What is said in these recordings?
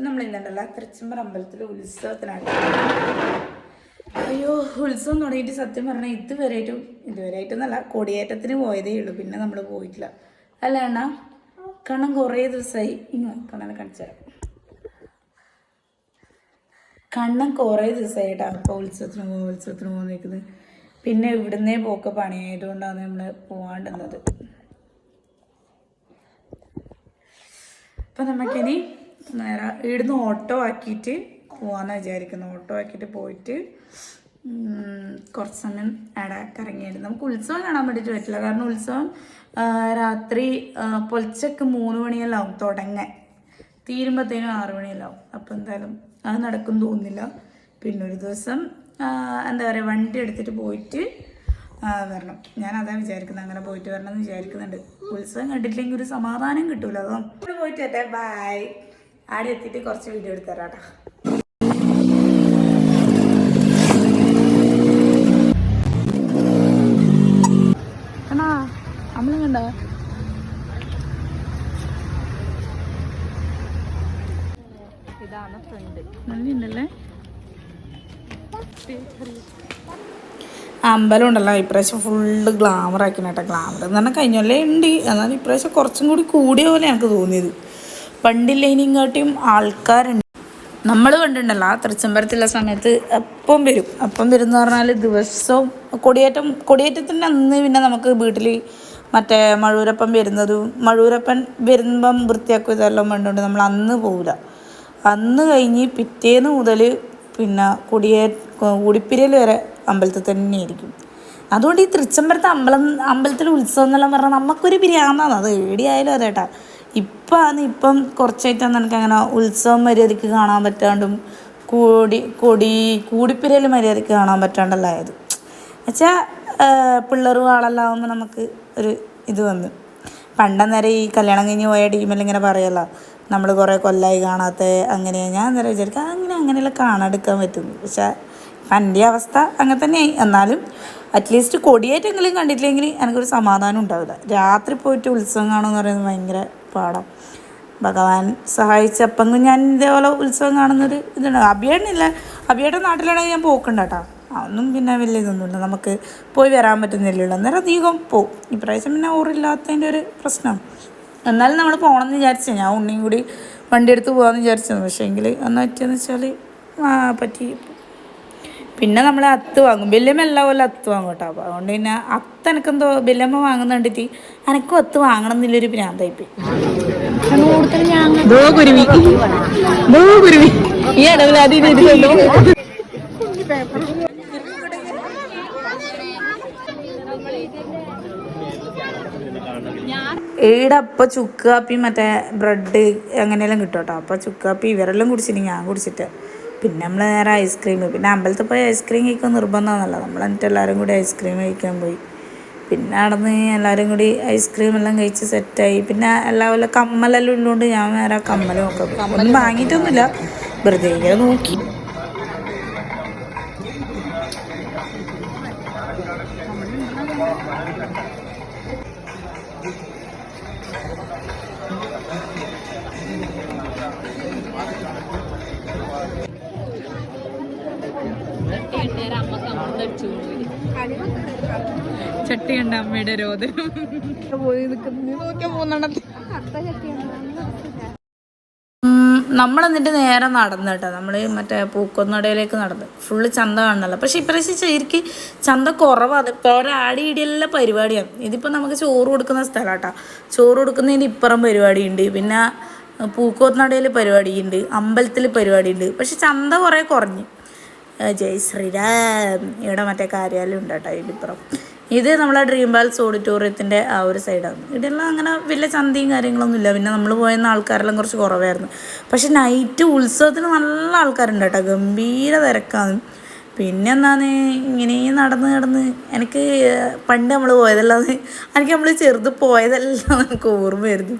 നമ്മളിന്നുണ്ടല്ലോ തൃച്ചംബർ അമ്പലത്തിൽ ഉത്സവത്തിനാണ്. അയ്യോ, ഉത്സവം തുടങ്ങിയിട്ട് സത്യം പറഞ്ഞാൽ ഇതുവരെയായിട്ടൊന്നല്ല, കൊടിയേറ്റത്തിന് പോയതേ ഉള്ളൂ. പിന്നെ നമ്മൾ പോയിട്ടില്ല. അല്ല അണ്ണാ, കണ്ണൻ കുറേ ദിവസമായി. കണ്ണനെ കാണിച്ചാൽ കണ്ണൻ കുറേ ദിവസമായിട്ടാ അപ്പോൾ ഉത്സവത്തിന് പോകാൻ നിൽക്കുന്നത്. പിന്നെ ഇവിടുന്നേ പോക്ക് പണിയായതുകൊണ്ടാണ് നമ്മൾ പോകാണ്ടുന്നത്. അപ്പം നമുക്കിനി നേരെ ഇവിടുന്ന് ഓട്ടോ ആക്കിയിട്ട് പോകാമെന്ന് വിചാരിക്കുന്നു. ഓട്ടോ ആക്കിയിട്ട് പോയിട്ട് കുറച്ച് സമയം അവിടെ കറങ്ങിയായിരുന്നു. നമുക്ക് ഉത്സവം കാണാൻ വേണ്ടിയിട്ട് പറ്റില്ല, കാരണം ഉത്സവം രാത്രി പൊലച്ചക്ക് 3 മണിയെല്ലാം ആവും തുടങ്ങാൻ, തീരുമ്പോഴത്തേനും 6 മണിയെല്ലാം ആവും. അപ്പം എന്തായാലും അത് നടക്കും തോന്നുന്നില്ല. പിന്നെ ഒരു ദിവസം എന്താ പറയുക, വണ്ടി എടുത്തിട്ട് പോയിട്ട് വരണം. ഞാൻ അതാ വിചാരിക്കുന്നത്, അങ്ങനെ പോയിട്ട് വരണം എന്ന് വിചാരിക്കുന്നുണ്ട്. ഉത്സവം കണ്ടിട്ടില്ലെങ്കിൽ ഒരു സമാധാനം കിട്ടൂല. അതോ പോയിട്ട് വരട്ടെ, ബൈ. ആടെ എത്തിയിട്ട് കുറച്ച് വീഡിയോ എടുത്ത് തരാട്ടോ. ആണോ അമ്മളും കണ്ടോ? ഇതാണ് ഫ്രണ്ട്. നല്ലുണ്ടല്ലേ അമ്പലം ഉണ്ടല്ലോ. ഇപ്രാവശ്യം ഫുള്ള് ഗ്ലാമർ ആക്കണം കേട്ടോ. ഗ്ലാമർ എന്ന് പറഞ്ഞാൽ കഴിഞ്ഞല്ലേ ഉണ്ട്, എന്നാലും ഇപ്രാവശ്യം കുറച്ചും കൂടി കൂടിയ പോലെ എനിക്ക് തോന്നിയത്. പണ്ടില്ലേനിങ്ങാട്ടിയും ആൾക്കാരുണ്ട്. നമ്മൾ കണ്ടിട്ടുണ്ടല്ലോ തൃച്ചംബരത്തുള്ള സമയത്ത് അപ്പം വരും എന്ന് പറഞ്ഞാൽ ദിവസവും കൊടിയേറ്റത്തിൻ്റെ അന്ന് പിന്നെ നമുക്ക് വീട്ടിൽ മറ്റേ മഴൂരപ്പം വരുമ്പം വൃത്തിയാക്കും ഇതെല്ലാം വേണ്ടതുകൊണ്ട് നമ്മൾ അന്ന് പോവില്ല. അന്ന് കഴിഞ്ഞ് പിറ്റേന്ന് മുതൽ പിന്നെ കൂടിപ്പിരിയൽ വരെ അമ്പലത്തിൽ തന്നെ ആയിരിക്കും. അതുകൊണ്ട് ഈ തൃച്ചംബരത്തെ അമ്പലത്തിൽ ഉത്സവം എന്നെല്ലാം പറഞ്ഞാൽ നമുക്കൊരു പിരിയാന്നാണ്. അത് ഏടിയായാലും അതേട്ടാ. ഇപ്പം കുറച്ചായിട്ടാണ് എനിക്കങ്ങനെ ഉത്സവം മര്യാദയ്ക്ക് കാണാൻ പറ്റാണ്ടും കൂടിപ്പിരിയൽ മര്യാദയ്ക്ക് കാണാൻ പറ്റാണ്ടല്ലായത്. എന്നുവെച്ചാൽ പിള്ളേരും ആളെല്ലാം ആകുമ്പോൾ നമുക്ക് ഒരു ഇത് വന്നു. പണ്ടെന്നേരം ഈ കല്യാണം കഴിഞ്ഞ് പോയ ടീമെല്ലാം ഇങ്ങനെ പറയുമല്ലോ, നമ്മൾ കുറേ കൊല്ലമായി കാണാത്ത അങ്ങനെ. ഞാൻ അന്നേരം വിചാരിക്കുക അങ്ങനെയെല്ലാം കാണാതെടുക്കാൻ പറ്റുന്നു. പക്ഷേ എൻ്റെ അവസ്ഥ അങ്ങനെ തന്നെയായി. എന്നാലും അറ്റ്ലീസ്റ്റ് കൊടിയേറ്റെങ്കിലും കണ്ടിട്ടില്ലെങ്കിൽ എനിക്കൊരു സമാധാനം ഉണ്ടാവില്ല. രാത്രി പോയിട്ട് ഉത്സവം കാണുമെന്ന് പറയുന്നത് ഭയങ്കര പാടാം. ഭഗവാൻ സഹായിച്ചപ്പം ഞാൻ ഇതേപോലെ ഉത്സവം കാണുന്നൊരു ഇതുണ്ട്. അഭിയേട്ടൻ നാട്ടിലാണെങ്കിൽ ഞാൻ പോക്കുണ്ട് കേട്ടോ. അതൊന്നും പിന്നെ വലിയ ഇതൊന്നുമില്ല, നമുക്ക് പോയി വരാൻ പറ്റുന്നില്ലല്ലോ. അന്നേരം അധികം പോവും. ഇപ്രാവശ്യം പിന്നെ ഓറില്ലാത്തതിൻ്റെ ഒരു പ്രശ്നം. എന്നാലും നമ്മൾ പോകണമെന്ന് വിചാരിച്ചു. ഞാൻ ഉണ്ണിയും കൂടി വണ്ടി എടുത്ത് പോകാമെന്ന് വിചാരിച്ചത്. പക്ഷേ എങ്കിൽ അന്ന് പറ്റിയെന്ന് വെച്ചാൽ പറ്റി. പിന്നെ നമ്മൾ അത്ത് വാങ്ങും. വല്യമ്മ എല്ലാ പോലെ അത്ത് വാങ്ങും കേട്ടോ. അപ്പോൾ അതുകൊണ്ട് പിന്നെ എനക്കെന്തോ വല്യമ്മ വാങ്ങുന്ന കണ്ടിട്ട് എനക്കും അത്ത് വാങ്ങണം എന്നുള്ളൊരു ഭ്രാന്തായിപ്പോയി. ഈ ഇടവിൽ അത് ഈടപ്പം ചുക്ക് കാപ്പി മറ്റേ ബ്രെഡ് അങ്ങനെയെല്ലാം കിട്ടും കേട്ടോ. അപ്പോൾ ചുക്ക് കാപ്പി ഇവരെല്ലാം കുടിച്ചിട്ട് ഞാൻ കുടിച്ചിട്ട് പിന്നെ നമ്മൾ നേരെ ഐസ്ക്രീം. പിന്നെ അമ്പലത്തിൽ പോയി ഐസ്ക്രീം കഴിക്കാൻ നിർബന്ധമാണല്ലോ. നമ്മൾ എന്നിട്ട് എല്ലാവരും കൂടി ഐസ്ക്രീം കഴിക്കാൻ പോയി. പിന്നെ നടന്ന് എല്ലാവരും കൂടി ഐസ്ക്രീം എല്ലാം കഴിച്ച് സെറ്റായി. പിന്നെ എല്ലാവരും കമ്മലെല്ലാം ഉള്ളതുകൊണ്ട് ഞാൻ നേരെ കമ്മൽ നോക്കാം. ഒന്നും വാങ്ങിയിട്ടൊന്നുമില്ല, വെറുതെ നോക്കി. ചട്ടിയുണ്ട് അമ്മയുടെ രോദനം പോയി നോക്കിയാൽ പോകുന്നുണ്ട്. നമ്മൾ എന്നിട്ട് നേരെ നടന്നു കേട്ടോ. നമ്മൾ മറ്റേ പൂക്കൊന്നടയിലേക്ക് നടന്ന് ഫുള്ള് ചന്ത കാണണല്ലോ. പക്ഷെ ഇപ്രാവശ്യം ശരിക്ക് ചന്ത കുറവാണ്. ഇപ്പോൾ ഒരാടി ഇടിയെല്ലാം പരിപാടിയാണ്. ഇതിപ്പോൾ നമുക്ക് ചോറ് കൊടുക്കുന്ന സ്ഥലം കേട്ടോ. ചോറ് കൊടുക്കുന്നതിൻ്റെ ഇപ്പുറം പരിപാടിയുണ്ട്, പിന്നെ പൂക്കോത്തുനടയിൽ പരിപാടിയുണ്ട്, അമ്പലത്തിൽ പരിപാടിയുണ്ട്. പക്ഷെ ചന്ത കുറേ കുറഞ്ഞ്. ജയ് ശ്രീരാം. ഇവിടെ മറ്റേ കാര്യാലയം ഉണ്ട് കേട്ടോ ഇതിപ്പുറം. ഇത് നമ്മളെ ഡ്രീം പാലസ് ഓഡിറ്റോറിയത്തിൻ്റെ ആ ഒരു സൈഡാണ്. ഇവിടെയെല്ലാം അങ്ങനെ വലിയ ചന്തയും കാര്യങ്ങളൊന്നുമില്ല. പിന്നെ നമ്മൾ പോയെന്ന ആൾക്കാരെല്ലാം കുറച്ച് കുറവായിരുന്നു. പക്ഷെ നൈറ്റ് ഉത്സവത്തിന് നല്ല ആൾക്കാരുണ്ട് കേട്ടോ. ഗംഭീര തിരക്കാണ്. പിന്നെ എന്താണ് ഇങ്ങനെ നടന്ന് എനിക്ക് പണ്ട് നമ്മൾ പോയതെല്ലാം എനിക്ക് നമ്മൾ ചെറുത് പോയതെല്ലാം എനിക്ക് ഓർമ്മയായിരുന്നു.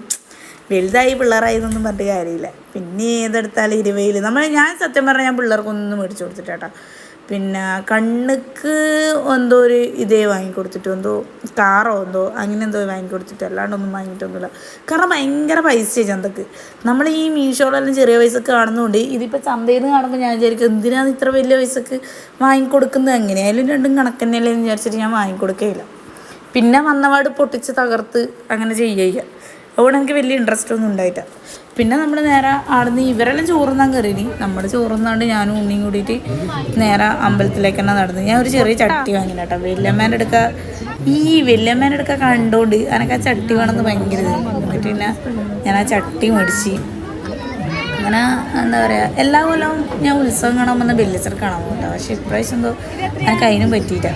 വലുതായി പിള്ളേരായി എന്നൊന്നും പറഞ്ഞിട്ട് കാര്യമില്ല. പിന്നെ ഏതെടുത്താലും 20 ഞാൻ സത്യം പറഞ്ഞാൽ ഞാൻ പിള്ളേർക്കൊന്നും മേടിച്ചു കൊടുത്തിട്ടാ. പിന്നെ കണ്ണുക്ക് എന്തോ ഒരു ഇതേ വാങ്ങിക്കൊടുത്തിട്ട് എന്തോ കാറോ എന്തോ അങ്ങനെ എന്തോ വാങ്ങിക്കൊടുത്തിട്ട് അല്ലാണ്ടൊന്നും വാങ്ങിയിട്ടൊന്നുമില്ല. കാരണം ഭയങ്കര പൈസയാണ് ചന്തക്ക്. നമ്മൾ ഈ മീഷോയിലെല്ലാം ചെറിയ പൈസക്ക് കാണുന്നതുകൊണ്ട് ഇതിപ്പോൾ ചന്തയിൽ നിന്ന് കാണുമ്പോൾ ഞാൻ വിചാരിക്കും എന്തിനാണ് ഇത്ര വലിയ പൈസക്ക് വാങ്ങിക്കൊടുക്കുന്നത്, എങ്ങനെയായാലും രണ്ടും കണക്കന്നെയല്ലേ എന്ന് വിചാരിച്ചിട്ട് ഞാൻ വാങ്ങിക്കൊടുക്കുകയില്ല. പിന്നെ വന്നപാട് പൊട്ടിച്ച് തകർത്ത് അങ്ങനെ ചെയ്യുക. അതുകൊണ്ട് എനിക്ക് വലിയ ഇൻട്രസ്റ്റ് ഒന്നും ഉണ്ടായിട്ട. പിന്നെ നമ്മൾ നേരെ ആടുന്ന് ഇവരെല്ലാം ചോറുന്നാൻ കയറിയിനി. നമ്മൾ ചോറുന്നാണ്ട് ഞാനും ഉണ്ണിയും കൂടിയിട്ട് നേരെ അമ്പലത്തിലേക്ക് തന്നെ നടന്നു. ഞാൻ ഒരു ചെറിയ ചട്ടി വാങ്ങില്ല കേട്ടോ. വല്യമ്മേൻ്റെ അടുക്ക കണ്ടുകൊണ്ട് എനിക്ക് ആ ചട്ടി വേണമെന്ന് ഭയങ്കര എന്നിട്ട് പിന്നെ ഞാൻ ആ ചട്ടി മേടിച്ച് അങ്ങനെ എന്താ പറയുക, എല്ലാ കൊല്ലവും ഞാൻ ഉത്സവം കാണാൻ വന്ന ബെല്ലിച്ചർ കാണാൻ പോകുന്നുണ്ട്. പക്ഷേ ഇപ്രാവശ്യം എന്തോ എനിക്ക് അതിനും പറ്റിയില്ല.